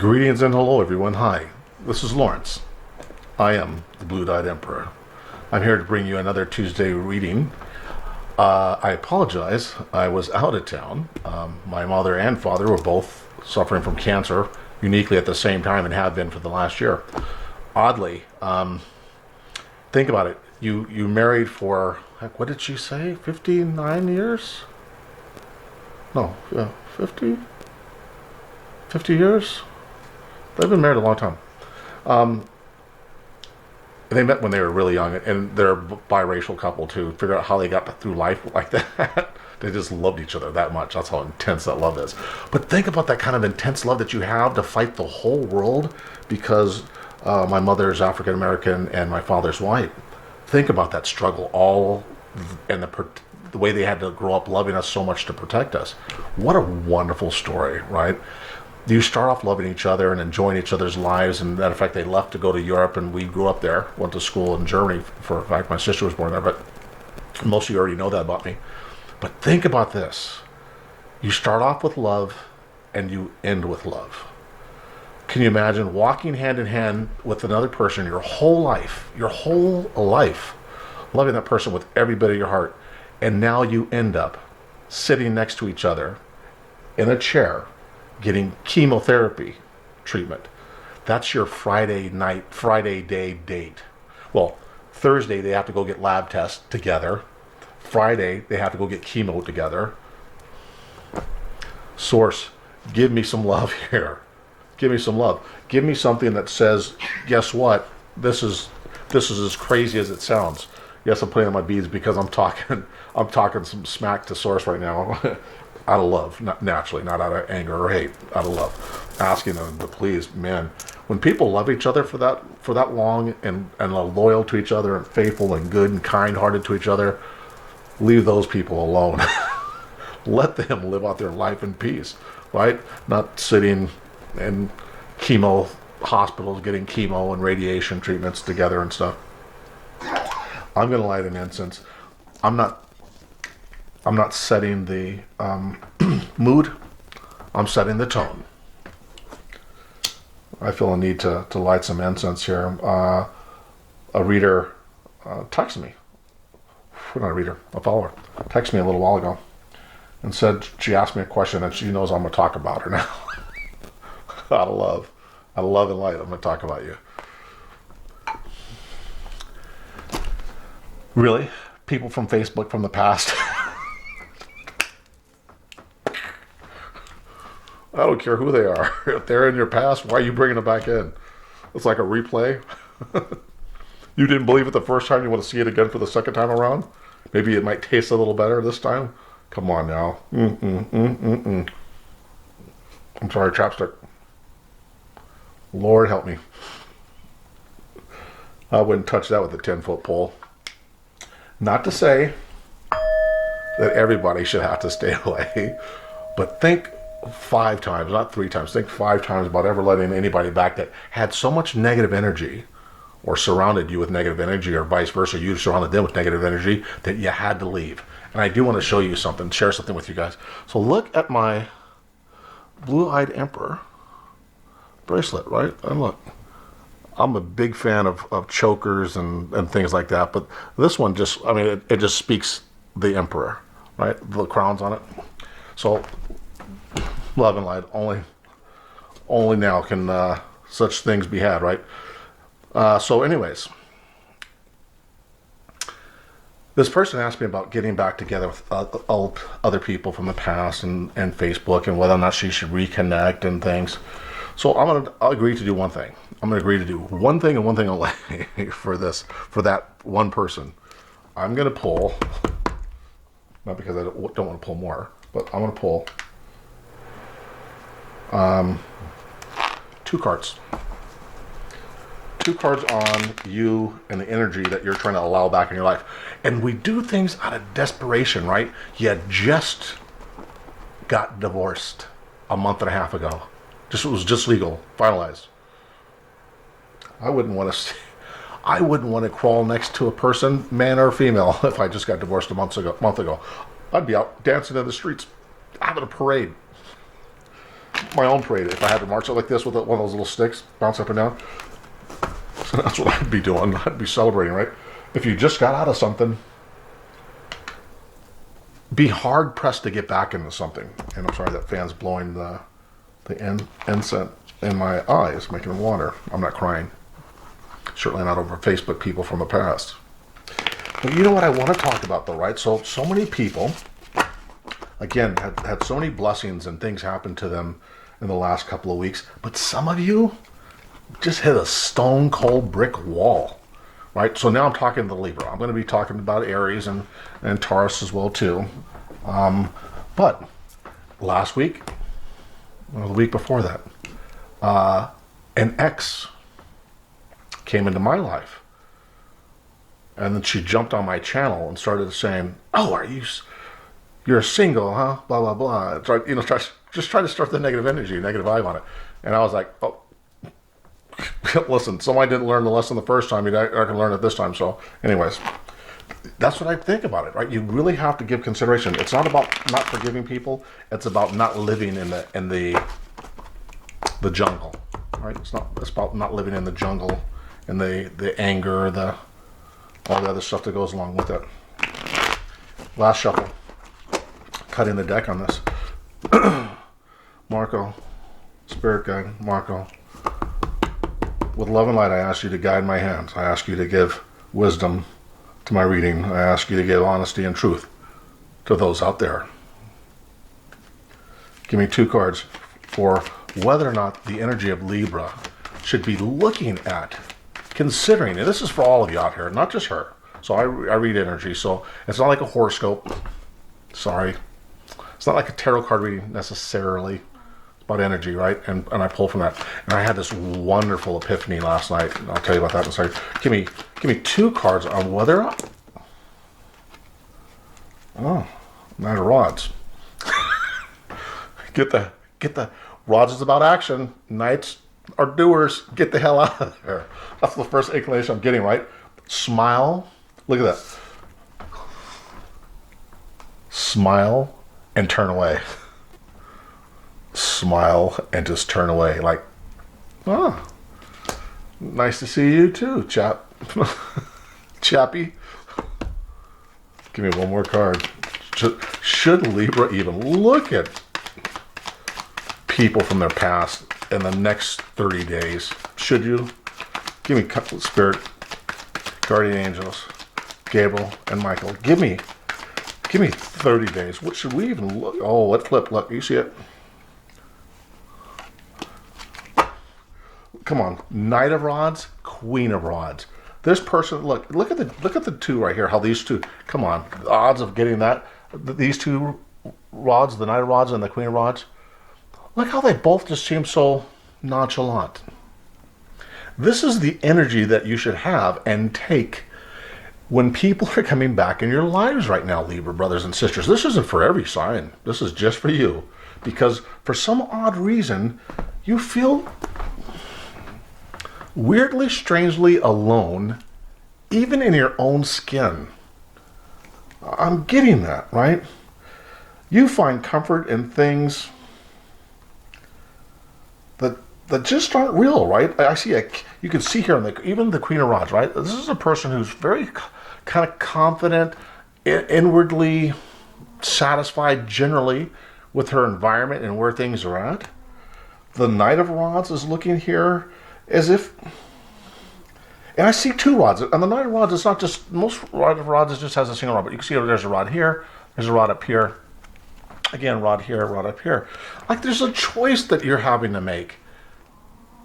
Greetings and hello everyone. Hi, this is Lawrence. I am the Blue-Eyed Emperor. I'm here to bring you another Tuesday reading. I apologize, I was out of town. My mother and father were both suffering from cancer, uniquely at the same time, and have been for the last year. Oddly, think about it. You married for, what did she say, 59 years? No, 50 years? They've been married a long time. They met when they were really young, and they're a biracial couple too. Figure out how they got through life like that. They just loved each other that much. That's how intense that love is. But think about that kind of intense love that you have to fight the whole world because my mother is African American and my father's white. Think about that struggle, and the way they had to grow up loving us so much to protect us. What a wonderful story, right? You start off loving each other and enjoying each other's lives, and matter of fact, they left to go to Europe, and we grew up there, went to school in Germany. For a fact, my sister was born there, but most of you already know that about me. But think about this. You start off with love, and you end with love. Can you imagine walking hand in hand with another person your whole life, loving that person with every bit of your heart, and now you end up sitting next to each other in a chair, getting chemotherapy treatment. That's your Friday day date. Well, Thursday they have to go get lab tests together. Friday they have to go get chemo together. Source, give me some love here. Give me some love. Give me something that says, guess what? This is as crazy as it sounds. Yes, I'm putting on my beads because I'm talking some smack to Source right now. Out of love, not naturally, not out of anger or hate, out of love, asking them to please, man. When people love each other for that long and are loyal to each other and faithful and good and kind-hearted to each other, leave those people alone. Let them live out their life in peace, right? Not sitting in chemo hospitals getting chemo and radiation treatments together and stuff. I'm gonna light an incense. I'm not setting the mood. I'm setting the tone. I feel a need to light some incense here. A reader texted me. Not a reader, a follower. Texted me a little while ago and said she asked me a question and she knows I'm going to talk about her now. Out of love and light, I'm going to talk about you. Really? People from Facebook from the past? I don't care who they are. If they're in your past, why are you bringing them back in? It's like a replay. You didn't believe it the first time, you want to see it again for the second time around? Maybe it might taste a little better this time? Come on now. I'm sorry, chapstick. Lord help me. I wouldn't touch that with a 10-foot pole. Not to say that everybody should have to stay away, but think 5 times, not 3 times, think 5 times about ever letting anybody back that had so much negative energy or surrounded you with negative energy or vice versa, you surrounded them with negative energy that you had to leave. And I do want to show you something, share something with you guys. So look at my Blue-Eyed Emperor bracelet, right? And look, I'm a big fan of chokers and things like that, but this one just, I mean, it just speaks the Emperor, right? The crowns on it. So love and light, only now can such things be had, right? So anyways, this person asked me about getting back together with other people from the past and Facebook and whether or not she should reconnect and things. So I'll agree to do one thing. I'm going to agree to do one thing and one thing only for that one person. I'm going to pull, not because I don't want to pull more, but I'm going to pull 2 cards. 2 cards on you and the energy that you're trying to allow back in your life. And we do things out of desperation, right? You just got divorced a month and a half ago. It was just legal, finalized. I wouldn't want to crawl next to a person, man or female, if I just got divorced a month ago. I'd be out dancing in the streets, having a parade. my own parade. If I had to march it like this with one of those little sticks, bounce up and down. So that's what I'd be doing. I'd be celebrating, right? If you just got out of something, be hard pressed to get back into something. And I'm sorry, that fan's blowing the incense in my eyes, making them water. I'm not crying. Certainly not over Facebook people from the past. But you know what I want to talk about though, right? So many people, again, had so many blessings and things happen to them in the last couple of weeks. But some of you just hit a stone cold brick wall, right? So now I'm talking to Libra. I'm going to be talking about Aries and Taurus as well too. But last week, or the week before that, an ex came into my life. And then she jumped on my channel and started saying, "Oh, you're single, huh? Blah, blah, blah." Just try to start the negative energy, negative vibe on it. And I was like, oh, listen, somebody didn't learn the lesson the first time. You're not going to learn it this time. So anyways, that's what I think about it, right? You really have to give consideration. It's not about not forgiving people. It's about not living in the jungle, right? It's about not living in the jungle and the anger, all the other stuff that goes along with it. Last shuffle. Cutting the deck on this. Marco, Spirit Guide, Marco. With love and light, I ask you to guide my hands. I ask you to give wisdom to my reading. I ask you to give honesty and truth to those out there. Give me 2 cards for whether or not the energy of Libra should be looking at, considering, and this is for all of you out here, not just her. So I read energy, so it's not like a horoscope. Sorry. It's not like a tarot card reading necessarily. It's about energy, right? And I pull from that. And I had this wonderful epiphany last night. And I'll tell you about that in a second. Give me 2 cards on whether... Oh, Knight of Rods. Get the Rods is about action. Knights are doers. Get the hell out of there. That's the first inclination I'm getting, right? Smile. Look at that. Smile and turn away. Smile and just turn away. Like, oh, nice to see you too, chap. Chappy. Give me one more card. Should Libra even look at people from their past in the next 30 days? Should you? Give me Spirit, Guardian Angels, Gabriel, and Michael. Give me 30 days. What should we even look? Oh, let's flip. Look, you see it? Come on, Knight of Rods, Queen of Rods. This person, look at the 2 right here. How these 2, come on, the odds of getting that, these 2 rods, the Knight of Rods and the Queen of Rods. Look how they both just seem so nonchalant. This is the energy that you should have and take when people are coming back in your lives right now, Libra brothers and sisters. This isn't for every sign. This is just for you. Because for some odd reason, you feel weirdly, strangely alone, even in your own skin. I'm getting that, right? You find comfort in things that just aren't real, right? I see you can see here, even the Queen of Rods, right? This is a person who's very kind of confident, inwardly satisfied generally with her environment and where things are at. The Knight of Rods is looking here as if, and I see 2 rods. And the Knight of Rods is not just, most Knight of Rods just has a single rod, but you can see there's a rod here, there's a rod up here, again, rod here, rod up here. Like there's a choice that you're having to make.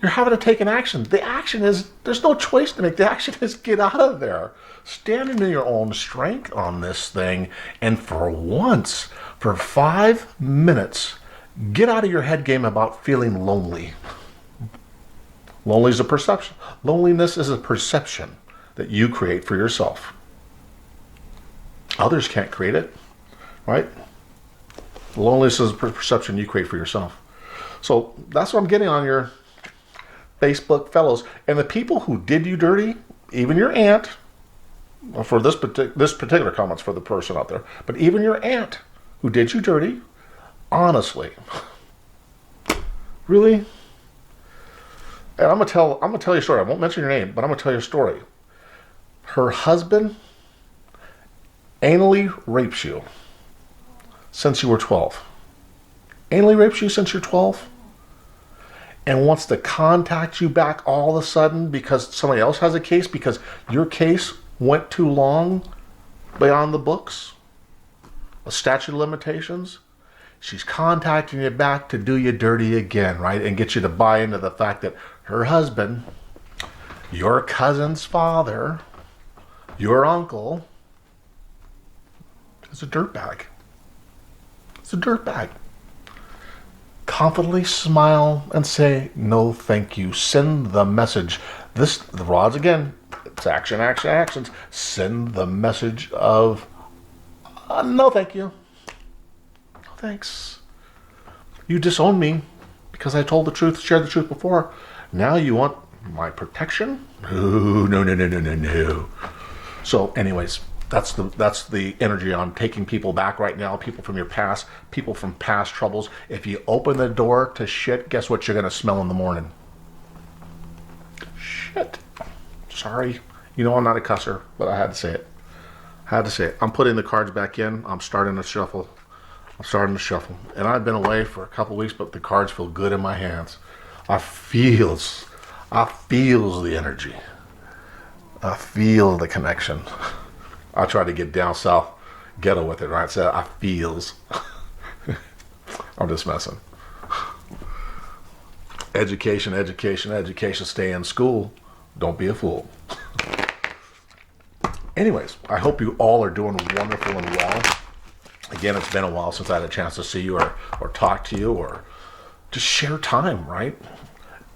You're having to take an action. The action is, there's no choice to make. The action is get out of there. Stand in your own strength on this thing. And for once, for 5 minutes, get out of your head game about feeling lonely. Lonely is a perception. Loneliness is a perception that you create for yourself. Others can't create it, right? Loneliness is a perception you create for yourself. So that's what I'm getting on your Facebook fellows. And the people who did you dirty, even your aunt, for this particular comment's for the person out there, but even your aunt who did you dirty, honestly, Really? And I'm gonna tell you a story. I won't mention your name, but I'm gonna tell you a story. Her husband anally rapes you since you were 12. Anally rapes you since you're 12? And wants to contact you back all of a sudden because somebody else has a case, because your case went too long beyond the books, a statute of limitations. She's contacting you back to do you dirty again, right? And get you to buy into the fact that her husband, your cousin's father, your uncle, is a dirtbag. It's a dirtbag. Confidently smile and say, no, thank you. Send the message. The rods again, it's action, action, actions. Send the message of, no, thank you. No, thanks. You disowned me because I told the truth, shared the truth before. Now you want my protection? No, no, no, no, no, no, no. So anyways, that's the energy on taking people back right now, people from your past, people from past troubles. If you open the door to shit, guess what you're going to smell in the morning? Shit. Sorry. You know I'm not a cusser, but I had to say it. I'm putting the cards back in. I'm starting to shuffle. And I've been away for a couple weeks, but the cards feel good in my hands. I feels the energy. I feel the connection. I try to get down south ghetto with it, right? So I feels. I'm just messing. Education. Stay in school. Don't be a fool. Anyways, I hope you all are doing wonderful and well. Again, it's been a while since I had a chance to see you or talk to you or just share time, right?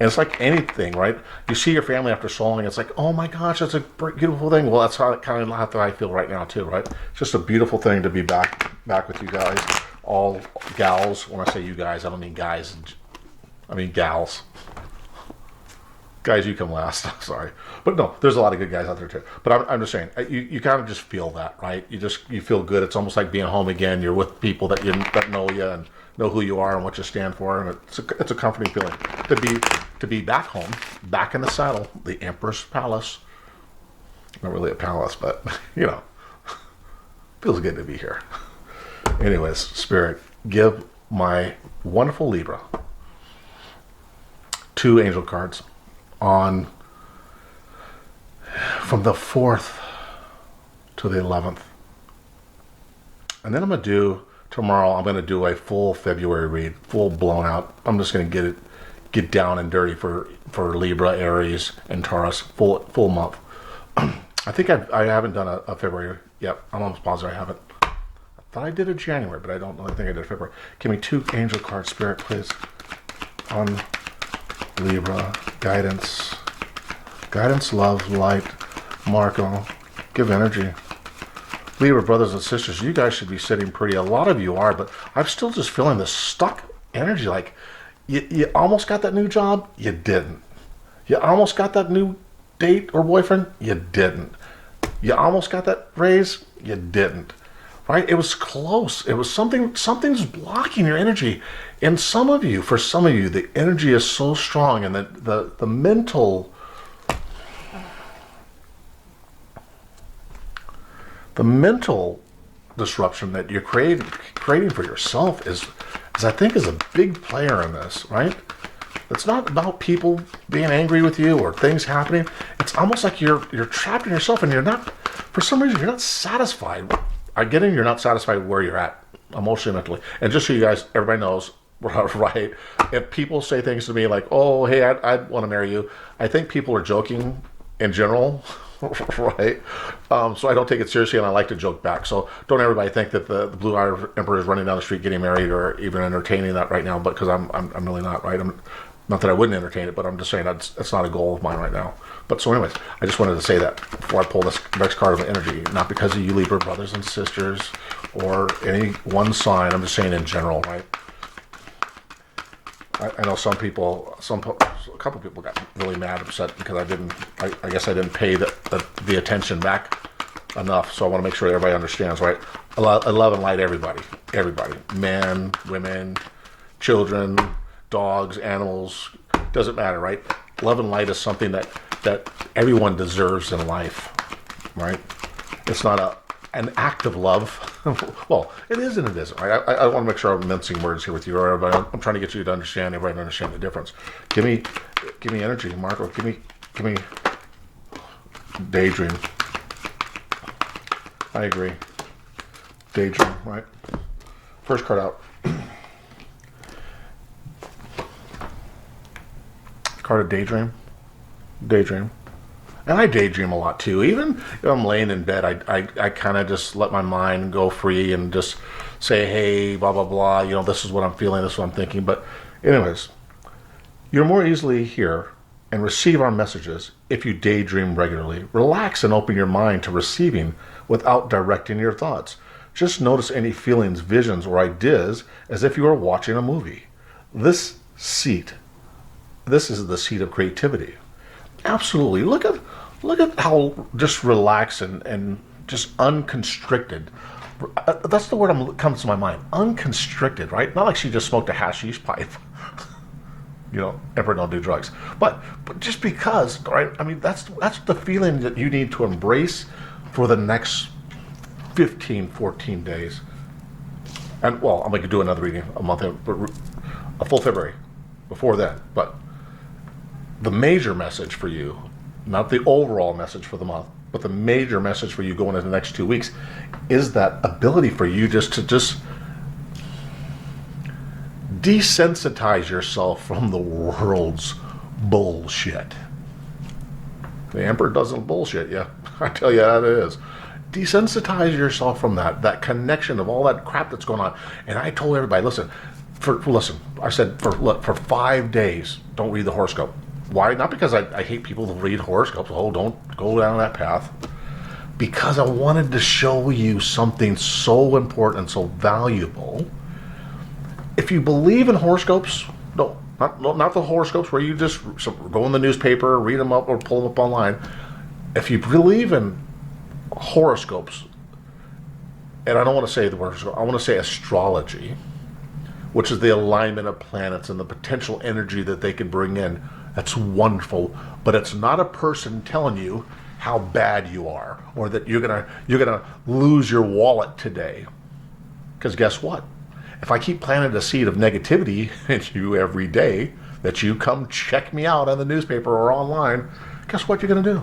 And it's like anything, right? You see your family after so long, it's like, oh my gosh, that's a beautiful thing. Well, that's how I feel right now too, right? It's just a beautiful thing to be back with you guys, all gals. When I say you guys, I don't mean guys, I mean gals. Guys, you come last. Sorry, but no, there's a lot of good guys out there too. But I'm just saying, you kind of just feel that, right? You feel good. It's almost like being home again. You're with people that know you and know who you are and what you stand for, and it's a comforting feeling to be back home, back in the saddle, the Emperor's Palace. Not really a palace, but feels good to be here. Anyways, Spirit, give my wonderful Libra 2 angel cards on from the 4th to the 11th, and then I'm gonna do tomorrow. I'm gonna do a full February read, full blown out. I'm just gonna get down and dirty for Libra, Aries, and Taurus, full month. I think I haven't done a February yet. I'm almost positive I haven't. I thought I did a January, but I don't really think I did February. Give me 2 angel cards, Spirit, please, on Libra. Guidance, love, light. Marco, give energy. Libra brothers and sisters, you guys should be sitting pretty. A lot of you are, but I'm still just feeling this stuck energy. Like you almost got that new job, you didn't. You almost got that new date or boyfriend, you didn't. You almost got that raise, you didn't. Right? It was close. It was something's blocking your energy. And for some of you, the energy is so strong, and the mental disruption that you're creating for yourself is I think is a big player in this, right? It's not about people being angry with you or things happening. It's almost like you're trapped in yourself, and for some reason you're not satisfied. I get it, you're not satisfied where you're at emotionally, mentally. And just so you guys, everybody knows, right? If people say things to me like, oh, hey, I'd want to marry you, I think people are joking in general, right? So I don't take it seriously, and I like to joke back. So don't everybody think that the blue-eyed emperor is running down the street getting married or even entertaining that right now, but because I'm really not, right? Not that I wouldn't entertain it, but I'm just saying that's not a goal of mine right now. But so anyways, I just wanted to say that before I pull this next card of energy, not because of you Libra brothers and sisters or any one sign. I'm just saying in general, right? I know a couple people got really mad, upset because I guess I didn't pay the attention back enough. So I want to make sure everybody understands, right? I love and light everybody, men, women, children, dogs, animals, doesn't matter, right? Love and light is something that everyone deserves in life, right? It's not an act of love. Well, it is and it isn't, right? I want to make sure I'm mincing words here with you. I'm trying to get you to understand, everybody to understand the difference. Give me energy, Marco. Give me daydream. I agree. Daydream, right? First card out. Card of daydream. Daydream. And I daydream a lot too. Even if I'm laying in bed, I kind of just let my mind go free and just say, hey, blah, blah, blah. You know, this is what I'm feeling, this is what I'm thinking. But anyways, you're more easily hear and receive our messages if you daydream regularly. Relax and open your mind to receiving without directing your thoughts. Just notice any feelings, visions, or ideas as if you are watching a movie. This is the seat of creativity. Absolutely. Look at how just relaxed and just unconstricted. That's the word that comes to my mind. Unconstricted, right? Not like she just smoked a hashish pipe. You know, Emperor don't do drugs. But just because, right? I mean, that's the feeling that you need to embrace for the next 15, 14 days. And, well, I'm going to do another reading a month, a full February before that. But the major message for you, not the overall message for the month, but the major message for you going into the next 2 weeks is that ability for you just to desensitize yourself from the world's bullshit. The Emperor doesn't bullshit you. I tell you how it is. Desensitize yourself from that connection of all that crap that's going on. And I told everybody, I said for 5 days, don't read the horoscope. Why? Not because I hate people who read horoscopes. Oh, don't go down that path. Because I wanted to show you something so important, so valuable. If you believe in horoscopes, not the horoscopes where you just go in the newspaper, read them up, or pull them up online. If you believe in horoscopes, and I don't want to say the word horoscope, I want to say astrology, which is the alignment of planets and the potential energy that they can bring in. That's wonderful, but it's not a person telling you how bad you are or that you're gonna lose your wallet today. Because guess what? If I keep planting the seed of negativity into you every day, that you come check me out on the newspaper or online, guess what you're gonna do?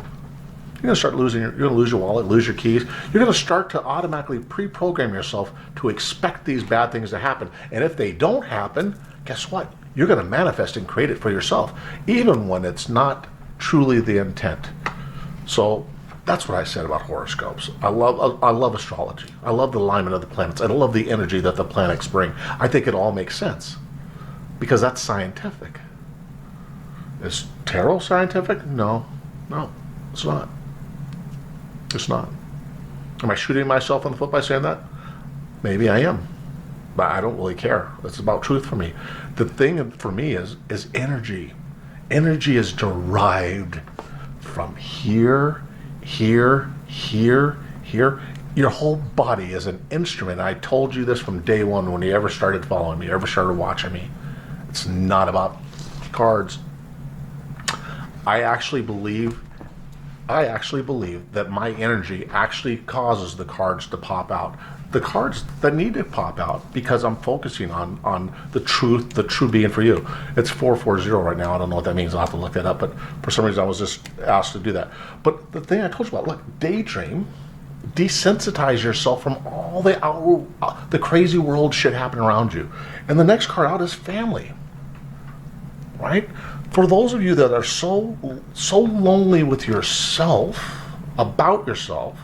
You're gonna start you're gonna lose your wallet, lose your keys. You're gonna start to automatically pre-program yourself to expect these bad things to happen. And if they don't happen, guess what? You're going to manifest and create it for yourself, even when it's not truly the intent. So that's what I said about horoscopes. I love astrology. I love the alignment of the planets. I love the energy that the planets bring. I think it all makes sense because that's scientific. Is tarot scientific? No, it's not. It's not. Am I shooting myself in the foot by saying that? Maybe I am. But I don't really care. It's about truth for me. The thing for me is energy. Energy is derived from here. Your whole body is an instrument. I told you this from day one when you ever started following me, ever started watching me. It's not about cards. I actually believe that my energy actually causes the cards to pop out. The cards that need to pop out because I'm focusing on the true being for you. It's 440 right now. I don't know what that means. I'll have to look that up. But for some reason, I was just asked to do that. But the thing I told you about, look, daydream, desensitize yourself from all the crazy world shit happening around you. And the next card out is family, right? For those of you that are so lonely with yourself, about yourself,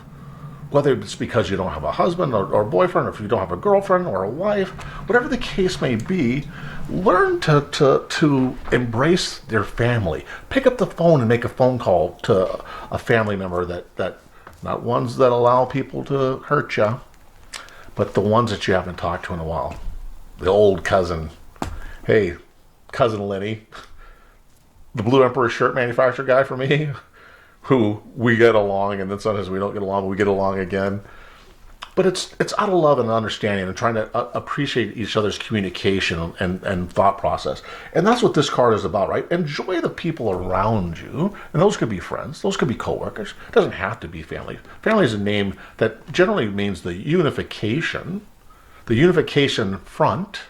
whether it's because you don't have a husband or boyfriend, or if you don't have a girlfriend or a wife, whatever the case may be, learn to embrace their family. Pick up the phone and make a phone call to a family member that not ones that allow people to hurt you, but the ones that you haven't talked to in a while. The old cousin. Hey, cousin Lenny, the Blue Emperor shirt manufacturer guy for me, who we get along, and then sometimes we don't get along, but we get along again. But it's out of love and understanding and trying to appreciate each other's communication and thought process. And that's what this card is about, right? Enjoy the people around you. And those could be friends. Those could be coworkers. It doesn't have to be family. Family is a name that generally means the unification front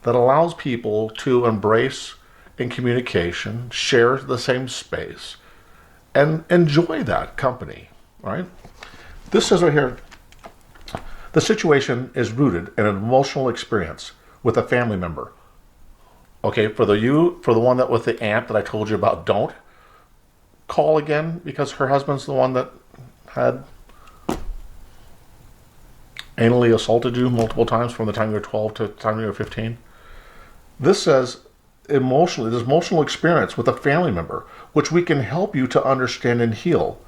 that allows people to embrace in communication, share the same space, and enjoy that company, right? This says right here, the situation is rooted in an emotional experience with a family member. Okay, for the one that with the aunt that I told you about, don't call again because her husband's the one that had anally assaulted you multiple times from the time you were 12 to the time you were 15. This says this emotional experience with a family member, which we can help you to understand and heal.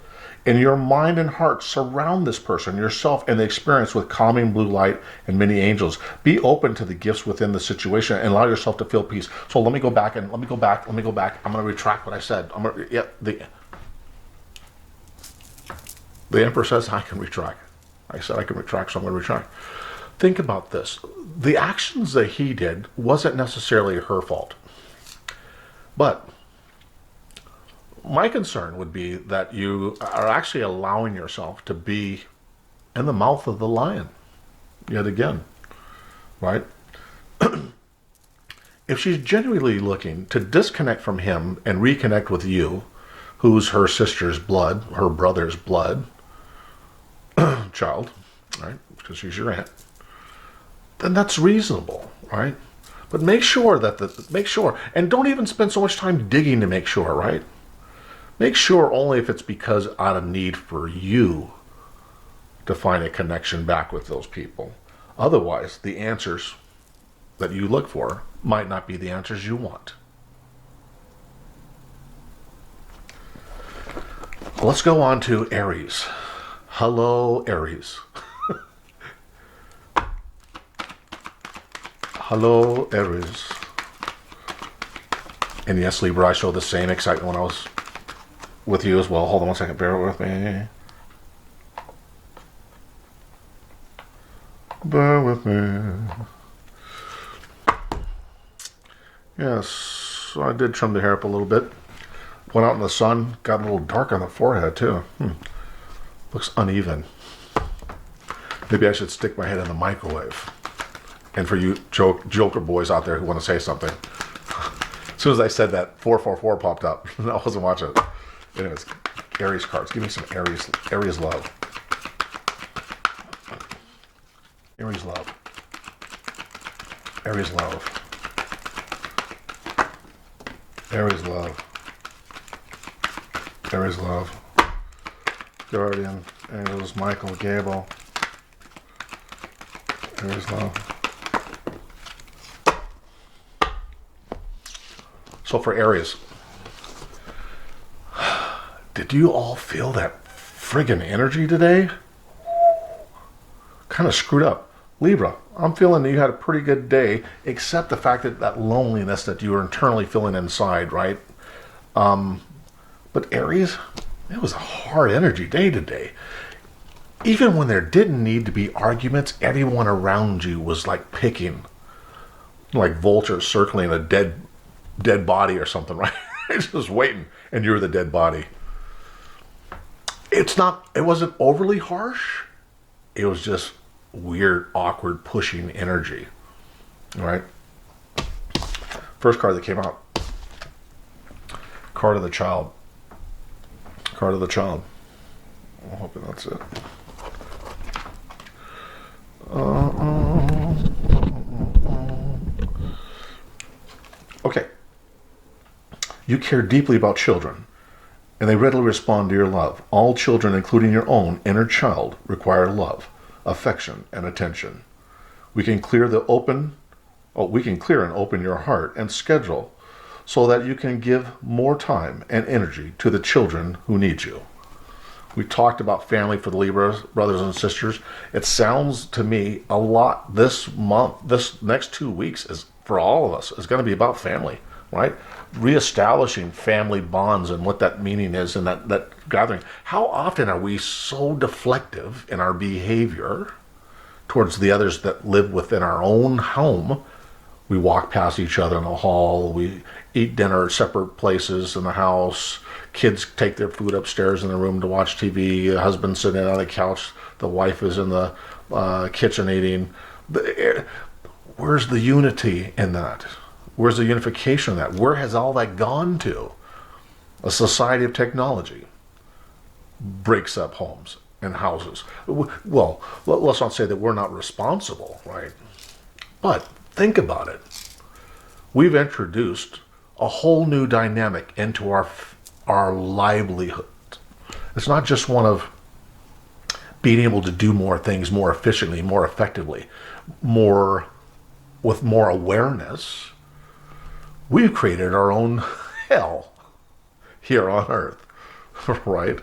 And your mind and heart surround this person, yourself, and the experience with calming blue light and many angels. Be open to the gifts within the situation and allow yourself to feel peace. So let me go back. I'm going to retract what I said. The Emperor says I can retract. I said I can retract, so I'm going to retract. Think about this. The actions that he did wasn't necessarily her fault. But my concern would be that you are actually allowing yourself to be in the mouth of the lion yet again, right? If she's genuinely looking to disconnect from him and reconnect with you, who's her sister's blood, her brother's blood, child, right? Because she's your aunt, then that's reasonable, right? But make sure, and don't even spend so much time digging to make sure, right? Make sure only if it's because out of need for you to find a connection back with those people. Otherwise, the answers that you look for might not be the answers you want. Let's go on to Aries. Hello, Aries. Hello, Aries. And yes, Libra, I showed the same excitement when I was with you as well. Hold on one second, bear with me. Bear with me. Yes, I did trim the hair up a little bit. Went out in the sun, got a little dark on the forehead too. Looks uneven. Maybe I should stick my head in the microwave. And for you joker boys out there who want to say something. As soon as I said that, 444 popped up. I wasn't watching it. Anyways, Aries cards. Give me some Aries love. Aries love. Aries love. Aries love. Aries love. Guardian, Angels, Michael, Gable. Aries love. So for Aries, did you all feel that friggin' energy today? Kind of screwed up. Libra, I'm feeling that you had a pretty good day, except the fact that loneliness that you were internally feeling inside, right? But Aries, it was a hard energy day today. Even when there didn't need to be arguments, everyone around you was like picking, like vultures circling a dead body or something, right? Just waiting, and you're the dead body. It wasn't overly harsh. It was just weird, awkward, pushing energy, right? First card that came out. Card of the Child. Card of the Child. I'm hoping that's it. Okay. You care deeply about children, and they readily respond to your love. All children, including your own inner child, require love, affection, and attention. We can clear and open your heart and schedule so that you can give more time and energy to the children who need you. We talked about family for the Libras, brothers and sisters. It sounds to me a lot this month, this next 2 weeks is for all of us is going to be about family. right? Reestablishing family bonds and what that meaning is in that gathering. How often are we so deflective in our behavior towards the others that live within our own home? We walk past each other in the hall. We eat dinner at separate places in the house. Kids take their food upstairs in the room to watch TV. The husband's sitting on the couch. The wife is in the kitchen eating. Where's the unity in that? Where's the unification in that? Where has all that gone to? A society of technology breaks up homes and houses. Well, let's not say that we're not responsible, right? But think about it. We've introduced a whole new dynamic into our livelihood. It's not just one of being able to do more things more efficiently, more effectively, with more awareness. We've created our own hell here on Earth, right?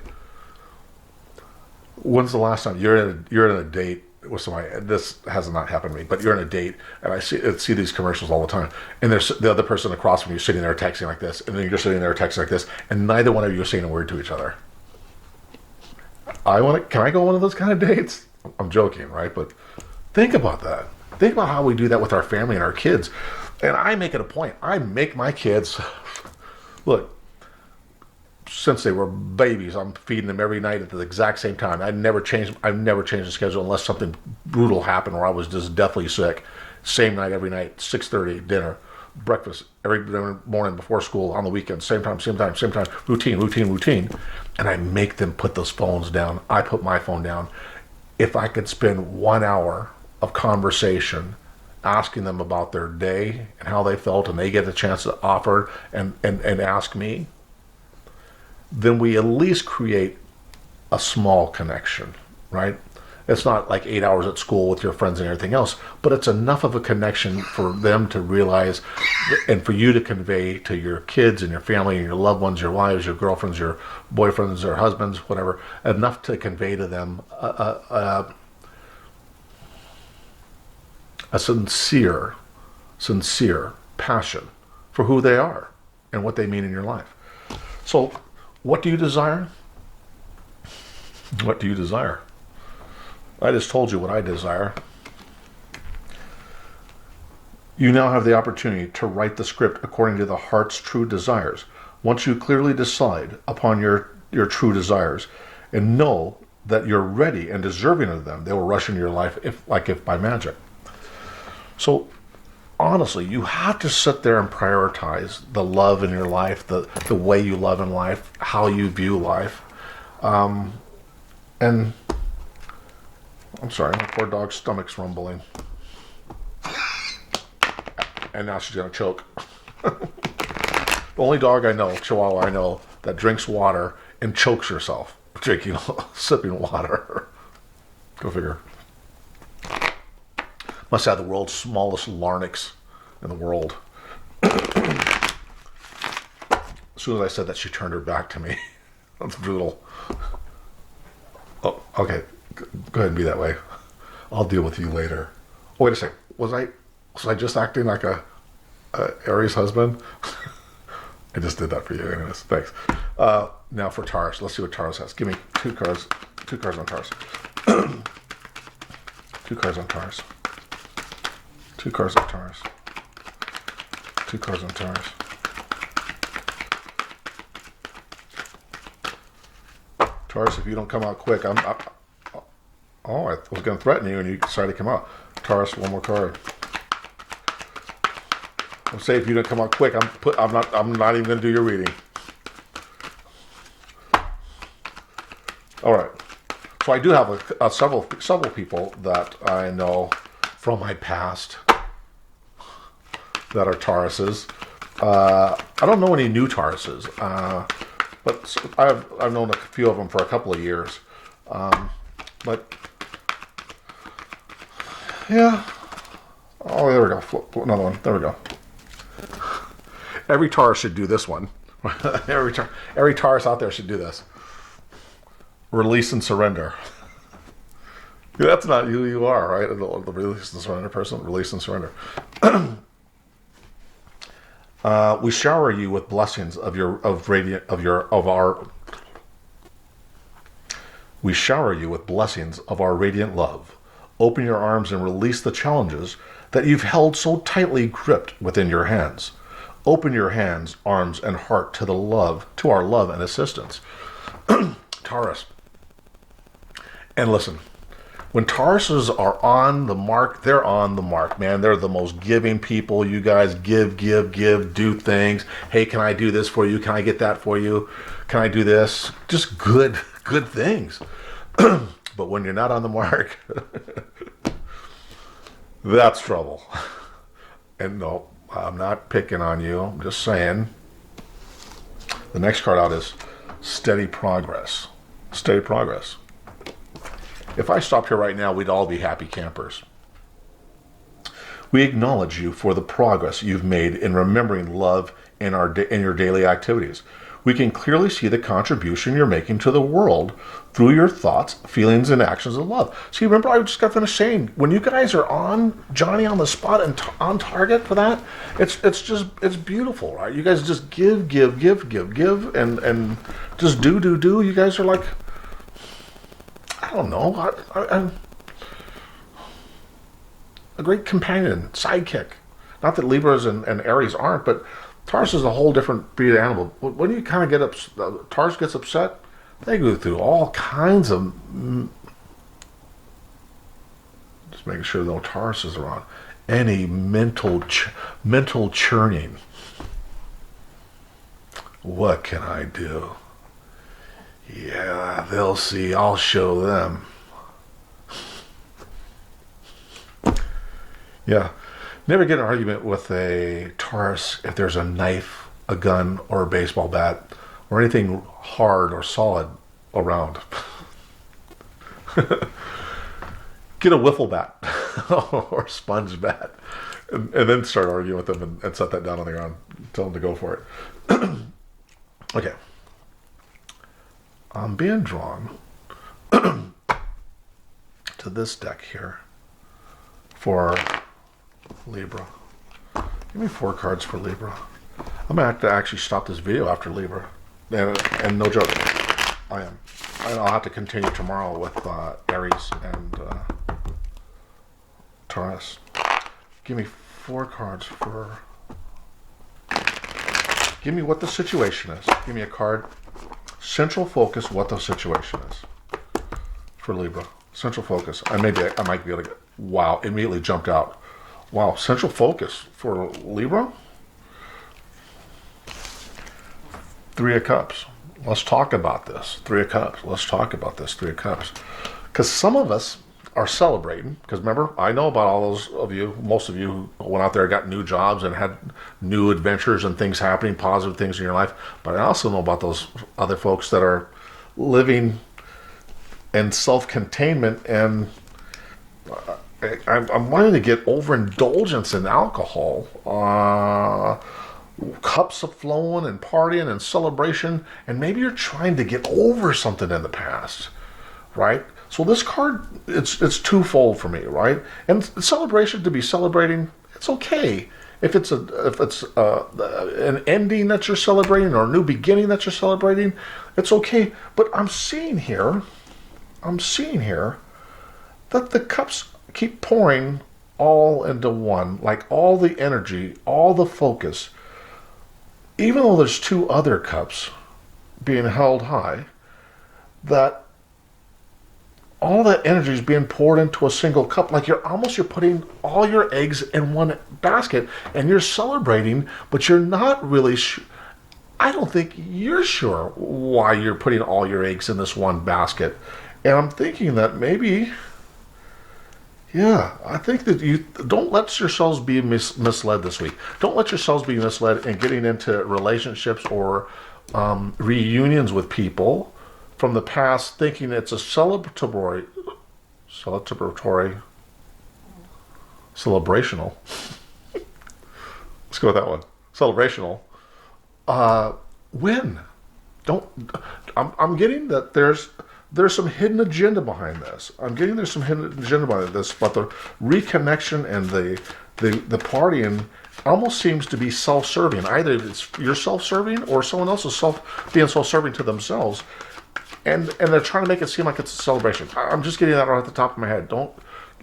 When's the last time you're in a date with somebody? This has not happened to me, but you're in a date, and I see these commercials all the time, and there's the other person across from you sitting there texting like this, and then you're sitting there texting like this, and neither one of you are saying a word to each other. Can I go on one of those kind of dates? I'm joking, right? But think about that. Think about how we do that with our family and our kids. And I make it a point. I make my kids, look, since they were babies, I'm feeding them every night at the exact same time. I've never changed the schedule unless something brutal happened or I was just deathly sick. Same night every night, 6:30, dinner, breakfast every morning before school, on the weekend, same time, routine. And I make them put those phones down. I put my phone down. If I could spend 1 hour of conversation asking them about their day and how they felt, and they get a chance to offer and ask me, then we at least create a small connection, right? It's not like 8 hours at school with your friends and everything else, but it's enough of a connection for them to realize and for you to convey to your kids and your family and your loved ones, your wives, your girlfriends, your boyfriends or husbands, whatever, enough to convey to them a sincere passion for who they are and what they mean in your life. So, what do you desire? What do you desire? I just told you what I desire. You now have the opportunity to write the script according to the heart's true desires. Once you clearly decide upon your true desires and know that you're ready and deserving of them, they will rush into your life if by magic. So, honestly, you have to sit there and prioritize the love in your life, the way you love in life, how you view life. And I'm sorry, my poor dog's stomach's rumbling. And now she's going to choke. The only dog I know, Chihuahua I know, that drinks water and chokes herself sipping water. Go figure. Must have the world's smallest larynx in the world. As soon as I said that, she turned her back to me. That's brutal. Oh, okay. Go ahead and be that way. I'll deal with you later. Oh, wait a second. Was I just acting like a Aries husband? I just did that for you. Anyways, thanks. Now for Taurus. Let's see what Taurus has. Give me two cards. 2 cards on Taurus. 2 cards on Taurus. 2 cards on Taurus. 2 cards on Taurus. Taurus, if you don't come out quick, I was going to threaten you, and you decided to come out. Taurus, one more card. I'll say if you don't come out quick, I'm not even going to do your reading. All right. So I do have several people that I know from my past that are Tauruses. I don't know any new Tauruses, but I've known a few of them for a couple of years. But yeah. Oh, there we go. Flip another one. There we go. Every Taurus should do this one. Every Taurus out there should do this. Release and surrender. That's not who you are, right? The release and surrender person. Release and surrender. We shower you with blessings of your of radiant of your of our. We shower you with blessings of our radiant love. Open your arms and release the challenges that you've held so tightly gripped within your hands. Open your hands, arms, and heart to our love and assistance. Taurus. And listen, when Tauruses are on the mark, they're on the mark, man. They're the most giving people. You guys give, do things. Hey, can I do this for you? Can I get that for you? Can I do this? Just good things. But when you're not on the mark, that's trouble. And no, I'm not picking on you. I'm just saying. The next card out is steady progress. Steady progress. If I stopped here right now, we'd all be happy campers. We acknowledge you for the progress you've made in remembering love in your daily activities. We can clearly see the contribution you're making to the world through your thoughts, feelings, and actions of love. See, remember I just got finished saying, when you guys are on Johnny on the spot and on target for that, it's beautiful, right? You guys just give, and just do. You guys are like, I don't know, I'm a great companion, sidekick. Not that Libras and Aries aren't, but Taurus is a whole different breed of animal. When you kind of get Taurus gets upset, they go through all kinds of. Just making sure no Taurus is around. Any mental churning. What can I do? Yeah, they'll see. I'll show them. Yeah. Never get in an argument with a Taurus if there's a knife, a gun, or a baseball bat, or anything hard or solid around. Get a wiffle bat or a sponge bat, and then start arguing with them and set that down on the ground. Tell them to go for it. Okay. I'm being drawn to this deck here for Libra. Give me 4 cards for Libra. I'm going to have to actually stop this video after Libra. And no joke, I am. And I'll have to continue tomorrow with Aries and Taurus. Give me 4 cards for... Give me what the situation is. Give me a card. Central focus, what the situation is for Libra. Central focus. I might be able to get... Wow, immediately jumped out. Wow, central focus for Libra? 3 of Cups. Let's talk about this. 3 of Cups. Let's talk about this. 3 of Cups. Because some of us are celebrating. Because remember, I know about all those of you, most of you who went out there and got new jobs and had new adventures and things happening, positive things in your life. But I also know about those other folks that are living in self-containment and... I'm wanting to get overindulgence in alcohol, cups of flowing and partying and celebration, and maybe you're trying to get over something in the past, right? So this card, it's twofold for me, right? And celebration, to be celebrating, it's okay. If it's an ending that you're celebrating or a new beginning that you're celebrating, it's okay. But I'm seeing here that the cups keep pouring all into one, like all the energy, all the focus, even though there's 2 other cups being held high, that all that energy is being poured into a single cup, like you're putting all your eggs in one basket and you're celebrating, but you're not really I don't think you're sure why you're putting all your eggs in this one basket. And I'm thinking that maybe... Yeah, I think that you don't let yourselves be misled this week. Don't let yourselves be misled in getting into relationships or reunions with people from the past, thinking it's a celebrational. Let's go with that one. Celebrational. Win. I'm getting that there's some hidden agenda behind this. I'm getting there's some hidden agenda behind this, but the reconnection and the partying almost seems to be self-serving. Either it's you're self-serving or someone else is being self-serving to themselves, and they're trying to make it seem like it's a celebration. I'm just getting that right at the top of my head. Don't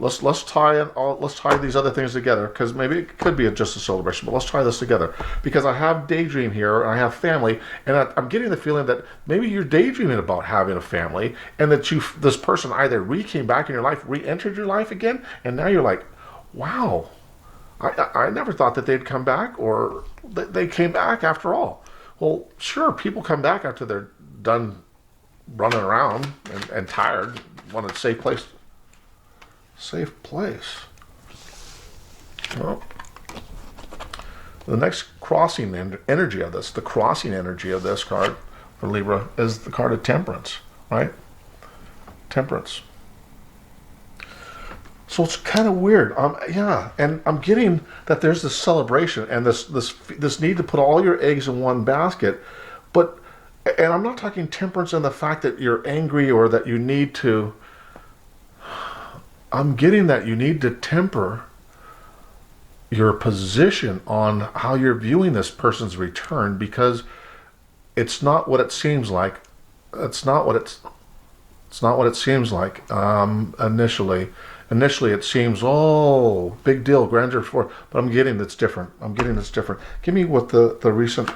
let's tie these other things together, because maybe it could be just a celebration, but let's tie this together, because I have daydream here and I have family, and I'm getting the feeling that maybe you're daydreaming about having a family, and that this person either came back in your life, re-entered your life again, and now you're like, wow, I never thought that they'd come back, or they came back after all. Well, sure, people come back after they're done running around and tired, want a safe place. Safe place. Well, the next crossing energy of this, the crossing energy of this card for Libra is the card of Temperance, right? Temperance. So it's kind of weird. Yeah, and I'm getting that there's this celebration and this need to put all your eggs in one basket, and I'm not talking temperance in the fact that you're angry or that you need to. I'm getting that you need to temper your position on how you're viewing this person's return, because it's not what it seems like. It's not what it seems like initially. Initially, it seems, oh, big deal, grandeur for, but I'm getting that's different. Give me what the recent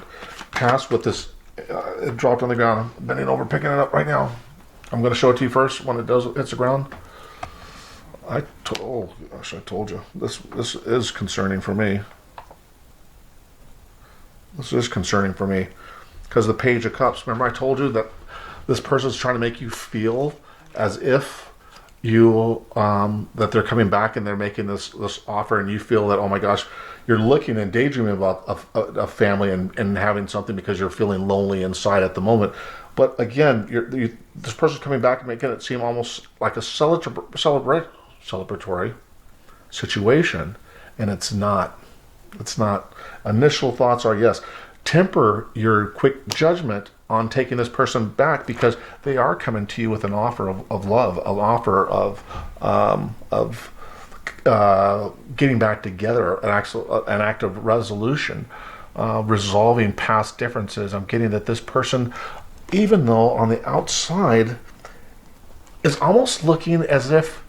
past with this. It dropped on the ground. I'm bending over, picking it up right now. I'm going to show it to you first when it hits the ground. Oh gosh, I told you. This is concerning for me. This is concerning for me because the Page of Cups. Remember, I told you that this person's trying to make you feel as if you that they're coming back and they're making this offer, and you feel that, oh my gosh, you're looking and daydreaming about a family and having something because you're feeling lonely inside at the moment. But again, this person's coming back and making it seem almost like a celebratory situation, and it's not. It's not. Initial thoughts are yes. Temper your quick judgment on taking this person back, because they are coming to you with an offer of love, an offer of getting back together, an act of resolution, resolving past differences. I'm getting that this person, even though on the outside, is almost looking as if,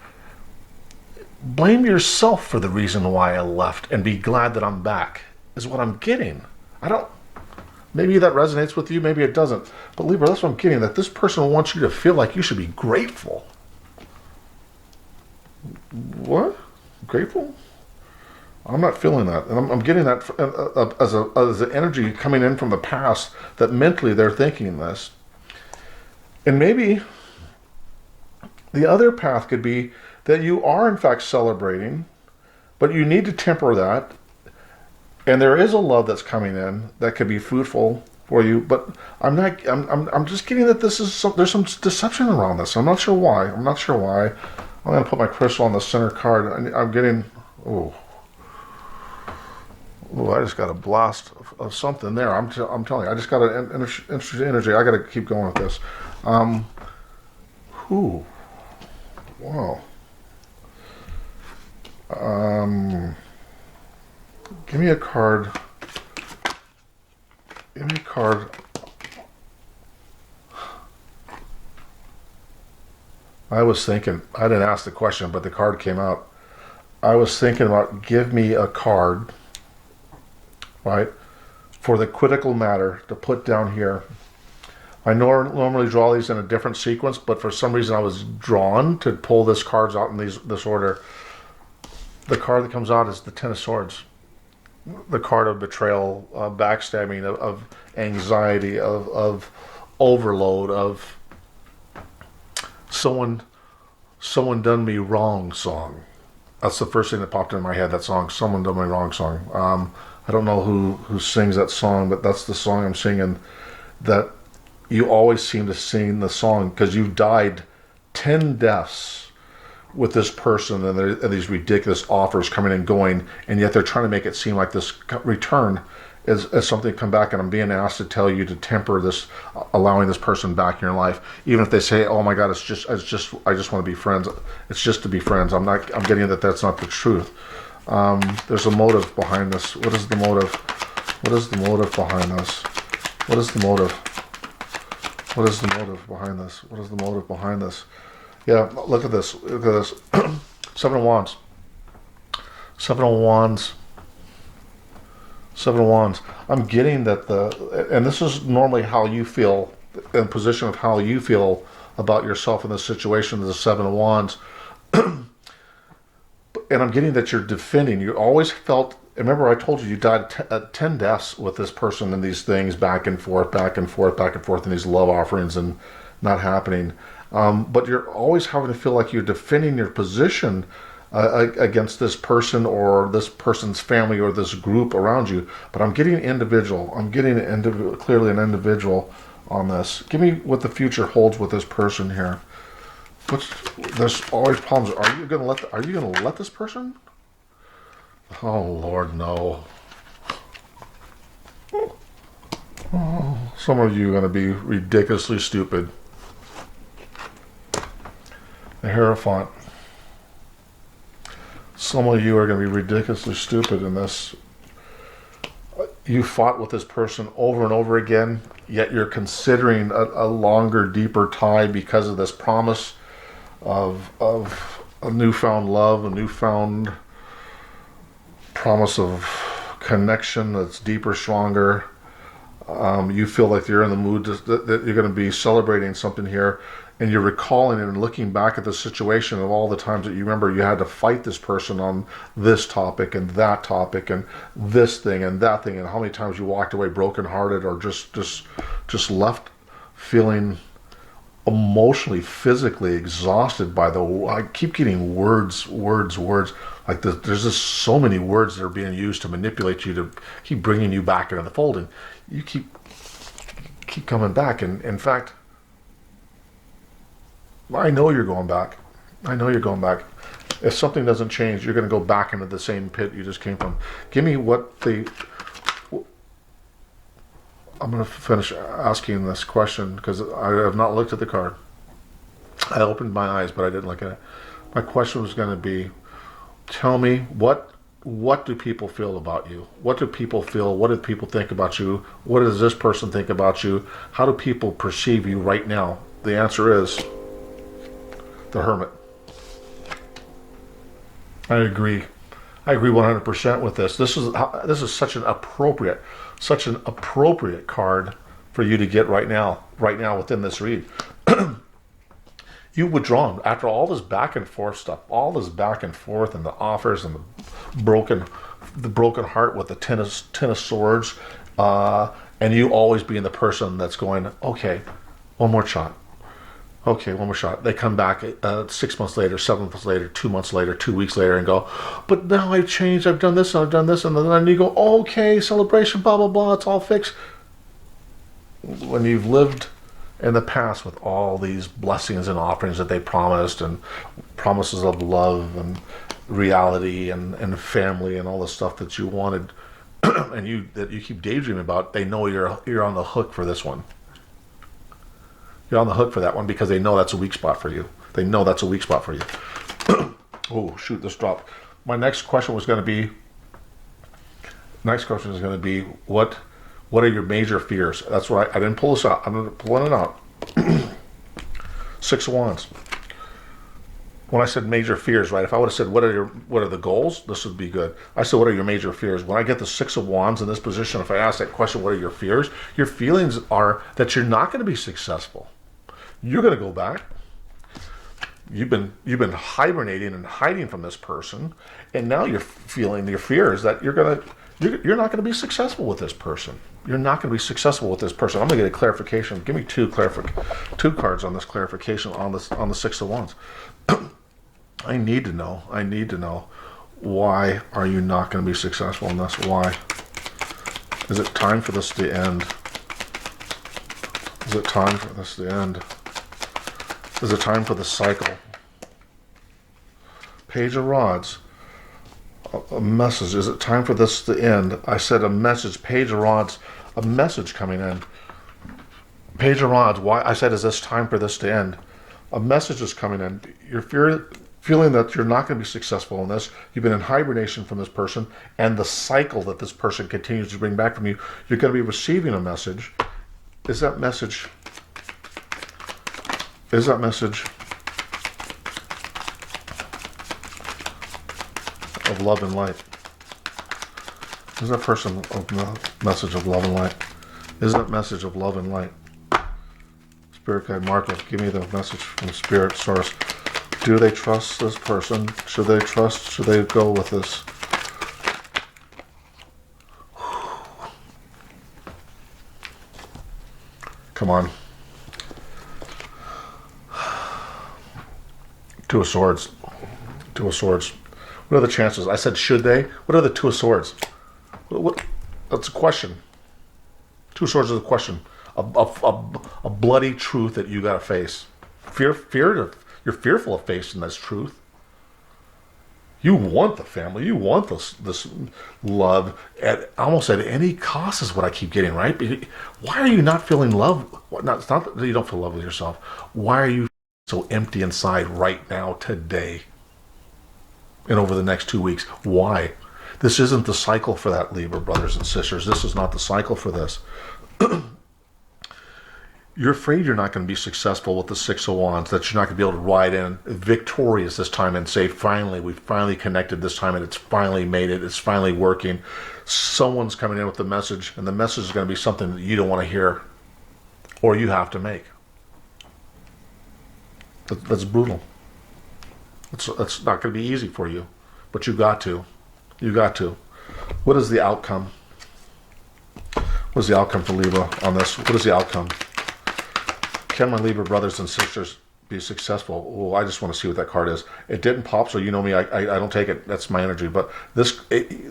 blame yourself for the reason why I left and be glad that I'm back, is what I'm getting. Maybe that resonates with you, maybe it doesn't. But Libra, that's what I'm getting, that this person wants you to feel like you should be grateful. What? Grateful? I'm not feeling that. And I'm getting that as an energy coming in from the past, that mentally they're thinking this. And maybe the other path could be that you are in fact celebrating, but you need to temper that. And there is a love that's coming in that could be fruitful for you, but I'm just getting that there's some deception around this. I'm not sure why. I'm going to put my crystal on the center card. I'm getting, I just got a blast of something there. I'm telling you, I just got an interesting energy. I got to keep going with this. Wow. Give me a card. I was thinking, I didn't ask the question, but the card came out. I was thinking about, give me a card, right, for the critical matter to put down here. I normally draw these in a different sequence, but for some reason I was drawn to pull this cards out in this order. The card that comes out is the Ten of Swords. The card of betrayal, backstabbing, of anxiety, of overload, of someone done me wrong song. That's the first thing that popped in my head, that song, Someone Done Me Wrong song. I don't know who sings that song, but that's the song I'm singing, that you always seem to sing the song because you've died 10 deaths with this person, and there are these ridiculous offers coming and going, and yet they're trying to make it seem like this return is something to come back, and I'm being asked to tell you to temper this, allowing this person back in your life, even if they say, oh my God, I just want to be friends. It's just to be friends. I'm getting that that's not the truth. There's a motive behind this. What is the motive? What is the motive behind this? What is the motive? What is the motive behind this? What is the motive behind this? Yeah, look at this. Look at this. Seven of Wands. Seven of Wands. Seven of Wands. I'm getting that and this is normally how you feel, in position of how you feel about yourself in this situation, the Seven of Wands. And I'm getting that you're defending. You always felt, remember I told you you died 10 deaths with this person and these things back and forth, back and forth, back and forth, and these love offerings and not happening. But you're always having to feel like you're defending your position against this person or this person's family or this group around you. But I'm getting individual. I'm getting clearly an individual on this. Give me what the future holds with this person here. There's always problems. Are you gonna let this person? Oh Lord, no. Oh, some of you are gonna be ridiculously stupid. The Hierophant. Some of you are going to be ridiculously stupid in this. You fought with this person over and over again, yet you're considering a longer, deeper tie because of this promise of a newfound love, a newfound promise of connection that's deeper, stronger. You feel like you're in the mood that you're going to be celebrating something here. And you're recalling and looking back at the situation of all the times that you remember you had to fight this person on this topic and that topic and this thing and that thing, and how many times you walked away brokenhearted or just left feeling emotionally, physically exhausted by I keep getting words. Like there's just so many words that are being used to manipulate you, to keep bringing you back into the fold, and you keep coming back. And in fact, I know you're going back. I know you're going back. If something doesn't change, you're going to go back into the same pit you just came from. Give me what I'm going to finish asking this question because I have not looked at the card. I opened my eyes, but I didn't look at it. My question was going to be, tell me, what do people feel about you? What do people feel? What do people think about you? What does this person think about you? How do people perceive you right now? The answer is the Hermit. I agree 100% with this. This is such an appropriate card for you to get right now within this read. You withdrawn after all this back and forth stuff, all this back and forth and the offers and the broken heart with the ten of swords, and you always being the person that's going, okay, one more shot. Okay, one more shot. They come back 6 months later, 7 months later, 2 months later, 2 weeks later, and go, but now I've changed, I've done this, and I've done this, and then you go, okay, celebration, blah, blah, blah, it's all fixed. When you've lived in the past with all these blessings and offerings that they promised, and promises of love and reality and family and all the stuff that you wanted, and that you keep daydreaming about, they know you're on the hook for this one. You're on the hook for that one because they know that's a weak spot for you. They know that's a weak spot for you. Oh, shoot, this dropped. My next question was going to be, what are your major fears? That's what I didn't pull this out. I'm pulling it out. 6 of Wands. When I said major fears, right? If I would have said, what are the goals? This would be good. I said, what are your major fears? When I get the 6 of Wands in this position, if I ask that question, what are your fears? Your feelings are that you're not going to be successful. You're going to go back. You've been hibernating and hiding from this person, and now you're feeling your fears that you're not going to be successful with this person. You're not going to be successful with this person. I'm going to get a clarification. Give me two cards on this clarification on the 6 of Wands. I need to know. Why are you not going to be successful in this? Why? Is it time for this to end? Is it time for this to end? Is it time for the cycle? Page of Rods. A message. Is it time for this to end? I said a message. Page of Rods. A message coming in. Page of Rods. Why? I said, is this time for this to end? A message is coming in. Your fear feeling that you're not going to be successful in this. You've been in hibernation from this person, and the cycle that this person continues to bring back from you, you're going to be receiving a message. Is that message of love and light? Is that person a message of love and light? Is that message of love and light? Spirit guide Marco, give me the message from the Spirit source. Do they trust this person? Should they trust? Should they go with this? Come on. Two of Swords. Two of Swords. What are the chances? I said, should they? What are the Two of Swords? That's a question. Two of Swords is a question. A bloody truth that you got to face. You're fearful of facing this truth. You want the family. You want this love almost at any cost is what I keep getting, right? Why are you not feeling love? It's not that you don't feel love with yourself. Why are you so empty inside right now, today, and over the next 2 weeks? Why? This isn't the cycle for that, Libra brothers and sisters. This is not the cycle for this. You're afraid you're not going to be successful with the Six of Wands, that you're not going to be able to ride in victorious this time and say, finally, we finally connected this time and it's finally made it. It's finally working. Someone's coming in with the message, and the message is going to be something that you don't want to hear or you have to make. That's brutal. It's not going to be easy for you, but you got to. You got to. What is the outcome? What is the outcome for Libra on this? What is the outcome? Can my Libra brothers and sisters be successful? Well, I just want to see what that card is. It didn't pop, so you know me. I don't take it. That's my energy. But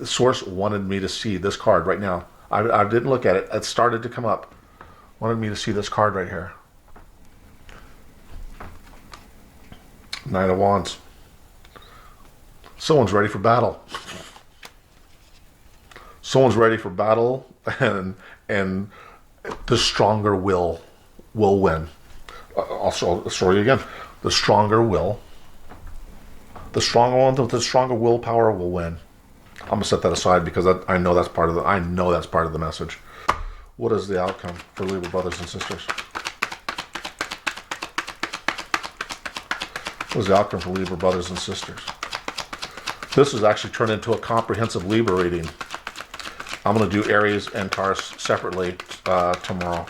Source wanted me to see this card right now. I didn't look at it. It started to come up. Wanted me to see this card right here. Nine of Wands. Someone's ready for battle. Someone's ready for battle, and the stronger will win. I'll show you again. The stronger will. The stronger one with the stronger willpower will win. I'm gonna set that aside because I know that's part of the message. What is the outcome for Libra brothers and sisters? What is the outcome for Libra brothers and sisters? This is actually turned into a comprehensive Libra reading. I'm going to do Aries and Taurus separately tomorrow.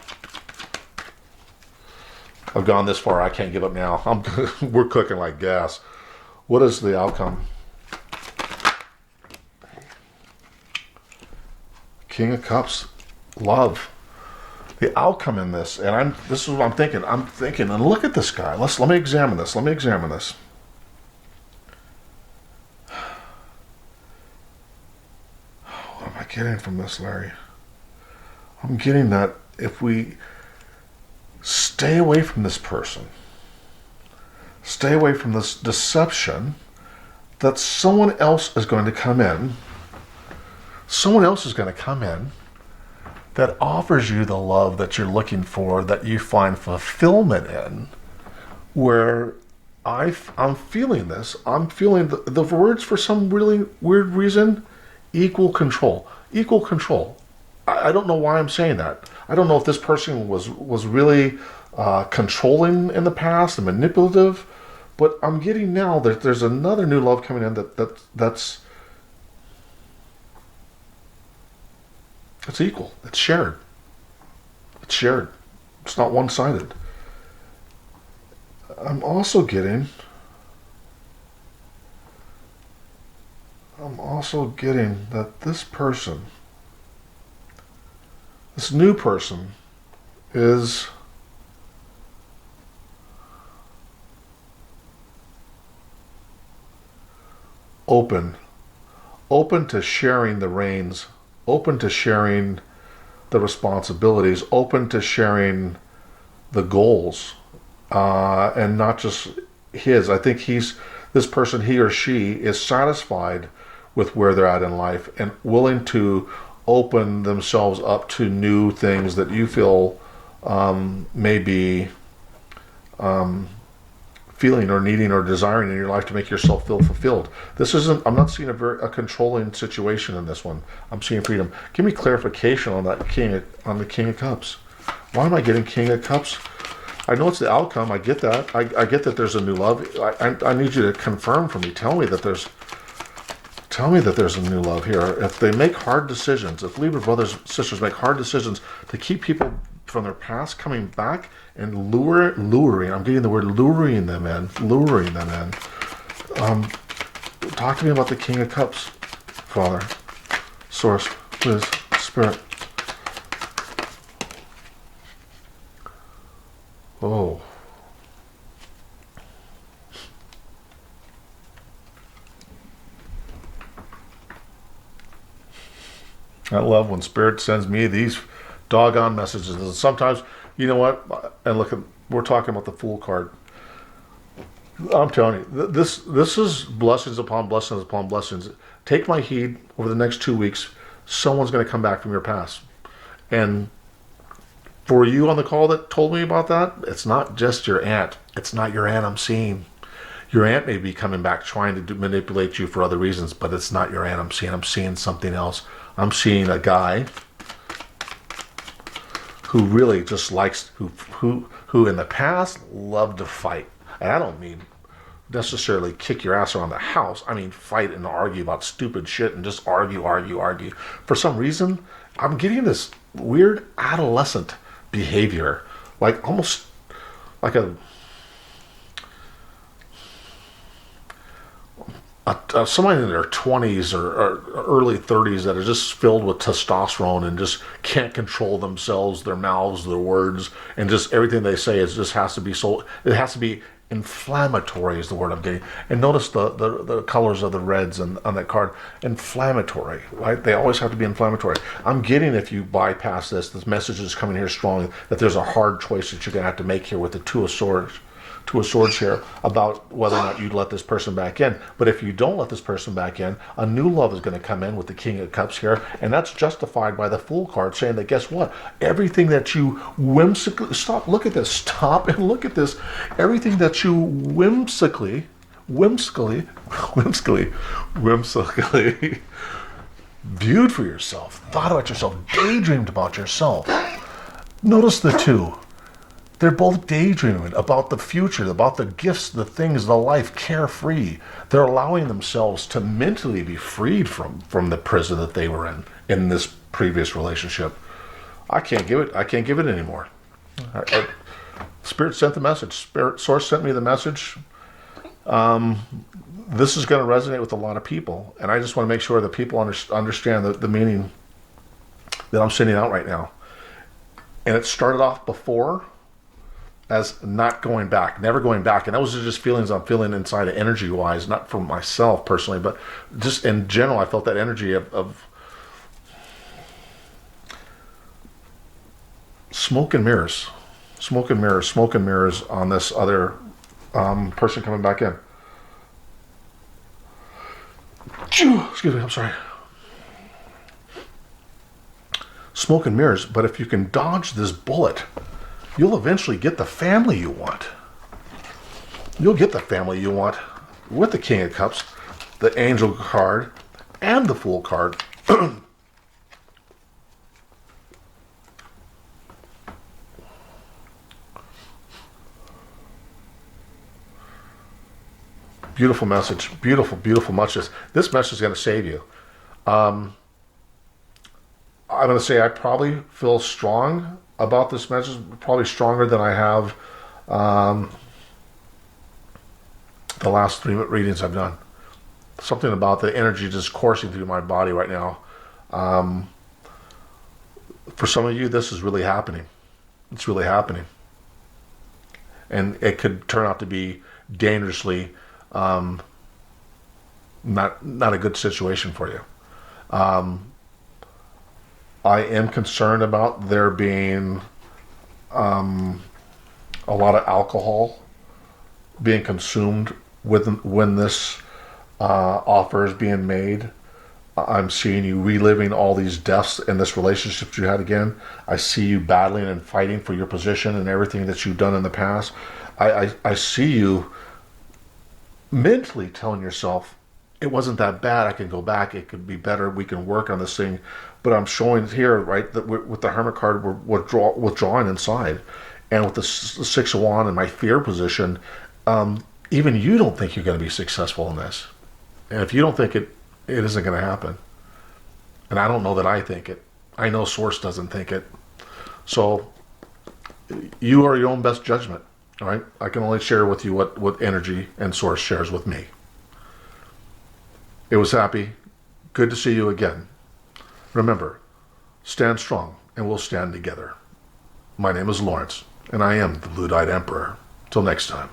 I've gone this far. I can't give up now. We're cooking like gas. What is the outcome? King of Cups, love. The outcome in this, and this is what I'm thinking. I'm thinking, and look at this guy. Let me examine this. Let me examine this. What am I getting from this, Larry? I'm getting that if we stay away from this person, stay away from this deception, that someone else is going to come in. Someone else is going to come in that offers you the love that you're looking for, that you find fulfillment in, where I'm feeling this. I'm feeling the words, for some really weird reason, equal control. Equal control. I don't know why I'm saying that. I don't know if this person was really controlling in the past and manipulative, but I'm getting now that there's another new love coming in that's it's equal. It's shared. It's shared. It's not one-sided. I'm also getting that this person, this new person, is open to sharing the reins, open to sharing the responsibilities, open to sharing the goals, and not just his. I think this person, he or she, is satisfied with where they're at in life and willing to open themselves up to new things that you feel may be feeling or needing or desiring in your life to make yourself feel fulfilled. This isn't, I'm not seeing a controlling situation in this one. I'm seeing freedom. Give me clarification on that on the King of Cups. Why am I getting King of Cups? I know it's the outcome. I get that. I get that there's a new love. I need you to confirm for me. Tell me that there's a new love here. If they make hard decisions, if Libra brothers and sisters make hard decisions to keep people from their past coming back and luring, I'm getting the word luring them in. Talk to me about the King of Cups, Father. Source, please, Spirit. Oh. I love when Spirit sends me these doggone messages. And sometimes, you know what? And look, we're talking about the Fool card. I'm telling you, this is blessings upon blessings upon blessings. Take my heed over the next 2 weeks. Someone's going to come back from your past. And for you on the call that told me about that, it's not just your aunt. It's not your aunt I'm seeing. Your aunt may be coming back trying to manipulate you for other reasons, but it's not your aunt I'm seeing. I'm seeing something else. I'm seeing a guy who really just likes, who in the past loved to fight. And I don't mean necessarily kick your ass around the house. I mean fight and argue about stupid shit and just argue. For some reason, I'm getting this weird adolescent behavior, like almost like somebody in their 20s or early 30s that are just filled with testosterone and just can't control themselves, their mouths, their words, and just everything they say is just has to be so. It has to be inflammatory is the word I'm getting. And notice the colors of the reds on that card. Inflammatory, right? They always have to be inflammatory. I'm getting, if you bypass this message is coming here strong, that there's a hard choice that you're going to have to make here with the Two of Swords here about whether or not you let this person back in. But if you don't let this person back in, a new love is going to come in with the King of Cups here, and that's justified by the Fool card saying that, guess what? Everything that you whimsically, look at this, stop and look at this. Everything that you whimsically viewed for yourself, thought about yourself, daydreamed about yourself. Notice the two. They're both daydreaming about the future, about the gifts, the things, the life, carefree. They're allowing themselves to mentally be freed from the prison that they were in this previous relationship. I can't give it anymore. Spirit sent the message. Spirit Source sent me the message. This is going to resonate with a lot of people, and I just want to make sure that people understand the meaning that I'm sending out right now. And it started off before as not going back, never going back. And those are just feelings I'm feeling inside of energy-wise, not for myself personally, but just in general, I felt that energy of smoke and mirrors on this other person coming back in. Excuse me, I'm sorry. Smoke and mirrors, but if you can dodge this bullet, you'll eventually get the family you want. You'll get the family you want with the King of Cups, the Angel card, and the Fool card. Beautiful message. Beautiful message. This message is going to save you. I'm going to say I probably feel strong about this message, probably stronger than I have the last 3 readings I've done. Something about the energy just coursing through my body right now. For some of you, this is really happening. It's really happening. And it could turn out to be dangerously not a good situation for you. I am concerned about there being a lot of alcohol being consumed when this offer is being made. I'm seeing you reliving all these deaths in this relationship you had again. I see you battling and fighting for your position and everything that you've done in the past. I see you mentally telling yourself, it wasn't that bad, I can go back, it could be better, we can work on this thing. But I'm showing here, right, that with the Hermit card, we're withdrawing inside. And with the Six of Wands in my fear position, even you don't think you're going to be successful in this. And if you don't think it, it isn't going to happen. And I don't know that I think it. I know Source doesn't think it. So you are your own best judgment. All right? I can only share with you what energy and Source shares with me. It was happy. Good to see you again. Remember, stand strong and we'll stand together. My name is Lawrence, and I am the Blue-Dyed Emperor. Till next time.